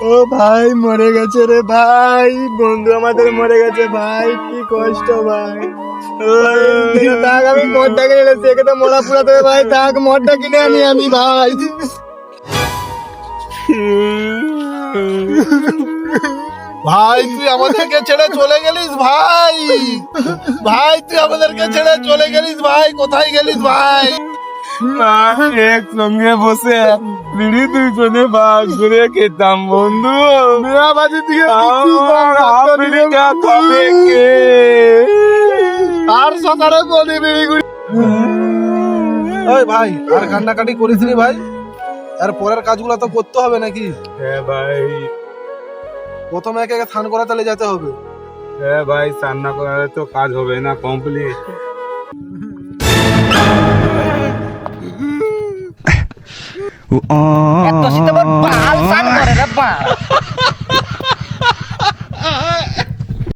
ও ভাই মরে গেছে রে ভাই, বন্ধু আমাদের মরে গেছে ভাই, কি কষ্ট ভাই। থাক আমি মদটা কিনে এনেছি, একে তো মোড়া পুরাতে হবে ভাই, থাক মদটা কিনে আনি আমি ভাই। ভাই তুই আমাদেরকে ছেড়ে চলে গেলিস ভাই, ভাই তুই আমাদেরকে ছেড়ে চলে গেলিস ভাই, কোথায় গেলিস ভাই? একসঙ্গে বসে বিড়ি দুজনে ভাগ করে খেতাম বন্ধু, মেয়াবাজি থেকে আর সকালে বলি বিড়ি গুড়ি। ওই ভাই আর কান্নাকাটি করিস নি ভাই, আর পরের কাজগুলো তো করতে হবে নাকি? হ্যাঁ ভাই, প্রথমে একে একে স্নান করা তাহলে যেতে হবে। হ্যাঁ ভাই, রান্না করার তো কাজ হবে না কমপ্লিট। এত শীতে বাল স্নান করে রে বাল।